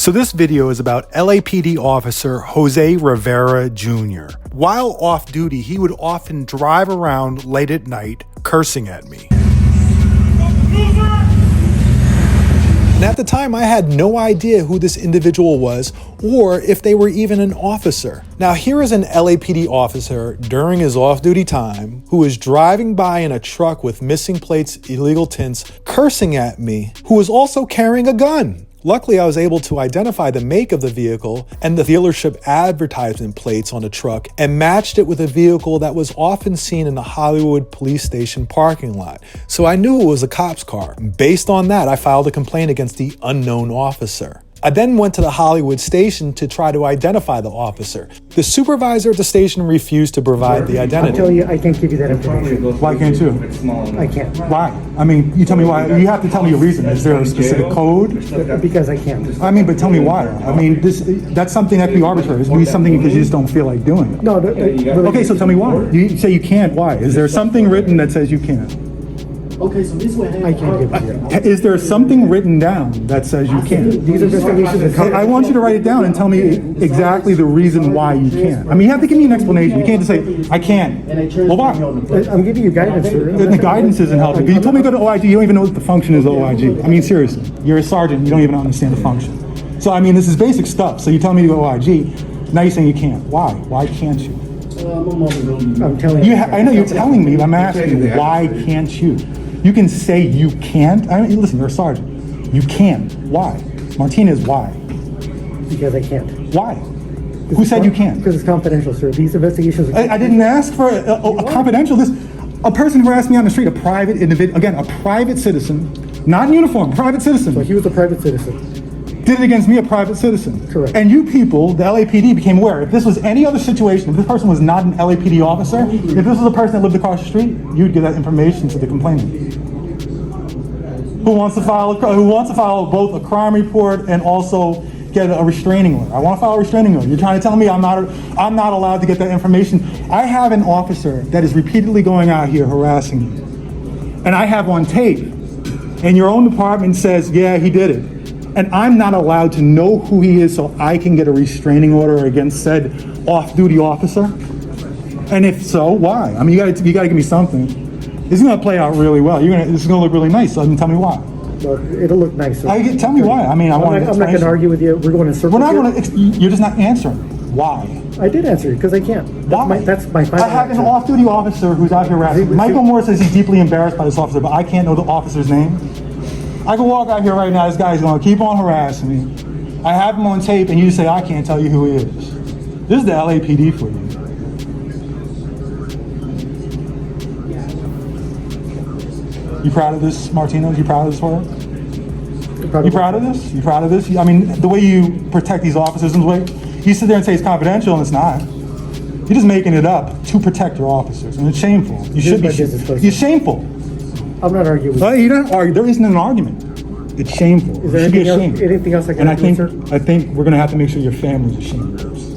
So this video is about LAPD officer Jose Rivera Jr. While off duty, he would often drive around late at night cursing at me. And at the time, I had no idea who this individual was or if they were even an officer. Now, here is an LAPD officer during his off-duty time who is driving by in a truck with missing plates, illegal tints, cursing at me, who was also carrying a gun. Luckily, I was able to identify the make of the vehicle and the dealership advertisement plates on the truck and matched it with a vehicle that was often seen in the Hollywood police station parking lot. So I knew it was a cop's car. Based on that, I filed a complaint against the unknown officer. I then went to the Hollywood station to try to identify the officer. The supervisor at the station refused to provide the identity. I'll tell you, I can't give you that information. Why can't you? I can't. Why? I mean, you tell me why. You have to tell me a reason. Is there a specific code? Because I can't. I mean, but tell me why. I mean, that's something that can be arbitrary. It can be something because you just don't feel like doing it. No. Okay, so tell me why. You say you can't. Why? Is there something written that says you can't? Okay, so this way. I can't give it to you. Is there something written down that says you can't? These investigations are I want you to write it down and tell me exactly the reason why you can't. I mean, you have to give me an explanation. You can't just say, I can't. Well, why? I'm giving you guidance, sir. The guidance isn't helping. You told me to go to OIG. You don't even know what the function is of OIG. I mean, seriously. You're a sergeant. You don't even understand the function. So, I mean, this is basic stuff. So you tell me to go to OIG. Now you're saying you can't. Why? Why can't you? I'm telling you. I know you're telling me, but I'm asking you, why can't you? You can say you can't. I mean, listen, you're a sergeant. You can. Why? Martinez, why? Because I can't. Why? Who said you can't? Because it's confidential, sir. These investigations are... I didn't ask for a confidential. A person who asked me on the street, a private individual, again, a private citizen, not in uniform, private citizen. So he was a private citizen. Did it against me, a private citizen. Correct. And you people, the LAPD, became aware. If this was any other situation, if this person was not an LAPD officer, if this was a person that lived across the street, you'd give that information to the complainant. Who wants to file both a crime report and also get a restraining order? I want to file a restraining order. You're trying to tell me I'm not allowed to get that information. I have an officer that is repeatedly going out here harassing me, and I have on tape. And your own department says, yeah, he did it. And I'm not allowed to know who he is so I can get a restraining order against said off-duty officer? And if so, why? I mean, you gotta give me something. This is gonna play out really well. This is gonna look really nice, so tell me why. Well, it'll look nice. Tell me why. I mean, I'm not gonna argue with you. We're going in circles. We're not gonna, you're just not answering. Why? I did answer you, because I can't. Why? That's my final I have an answer. off-duty officer who's out here harassing. Michael Moore says he's deeply embarrassed by this officer, but I can't know the officer's name. I can walk out here right now, this guy's gonna keep on harassing me. I have him on tape and you say I can't tell you who he is. This is the LAPD for you. You proud of this, Martinez? You proud of this work? You proud of this? You proud of this? I mean, the way you protect these officers and the way you sit there and say it's confidential and it's not. You're just making it up to protect your officers, and it's shameful. You should be. You're shameful. I'm not arguing with you. You don't argue. There isn't an argument. It's shameful. Is there anything else I can do, sir? I think we're going to have to make sure your family's ashamed of this.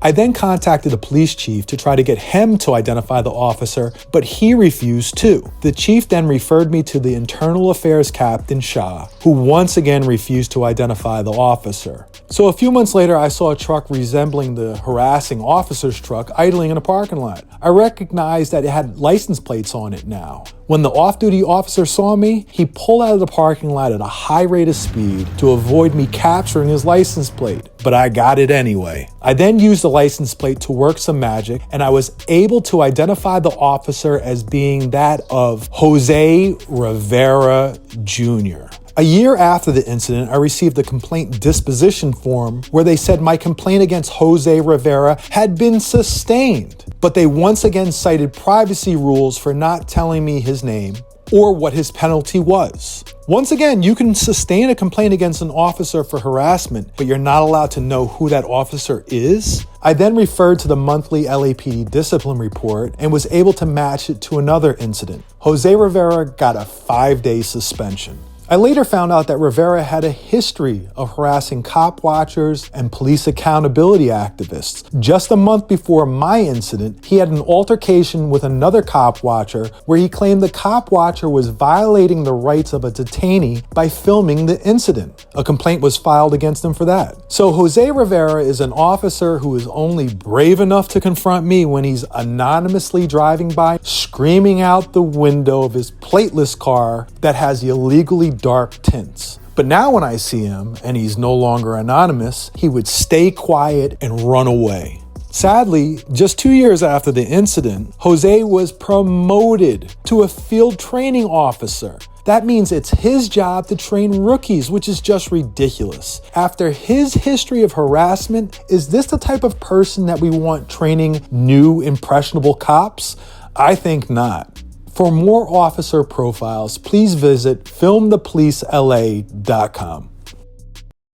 I then contacted the police chief to try to get him to identify the officer, but he refused too. The chief then referred me to the Internal Affairs Captain Shah, who once again refused to identify the officer. So a few months later, I saw a truck resembling the harassing officer's truck idling in a parking lot. I recognized that it had license plates on it now. When the off-duty officer saw me, he pulled out of the parking lot at a high rate of speed to avoid me capturing his license plate, but I got it anyway. I then used the license plate to work some magic, and I was able to identify the officer as being that of Jose Rivera Jr. A year after the incident, I received a complaint disposition form where they said my complaint against Jose Rivera had been sustained, but they once again cited privacy rules for not telling me his name or what his penalty was. Once again, you can sustain a complaint against an officer for harassment, but you're not allowed to know who that officer is. I then referred to the monthly LAPD discipline report and was able to match it to another incident. Jose Rivera got a 5-day suspension. I later found out that Rivera had a history of harassing cop watchers and police accountability activists. Just a month before my incident, he had an altercation with another cop watcher where he claimed the cop watcher was violating the rights of a detainee by filming the incident. A complaint was filed against him for that. So Jose Rivera is an officer who is only brave enough to confront me when he's anonymously driving by, screaming out the window of his plateless car that has illegally dark tints. But now when I see him and he's no longer anonymous, he would stay quiet and run away. Sadly, just 2 years after the incident, Jose was promoted to a field training officer. That means it's his job to train rookies, which is just ridiculous. After his history of harassment, is this the type of person that we want training new, impressionable cops? I think not. For more officer profiles, please visit filmthepolicela.com.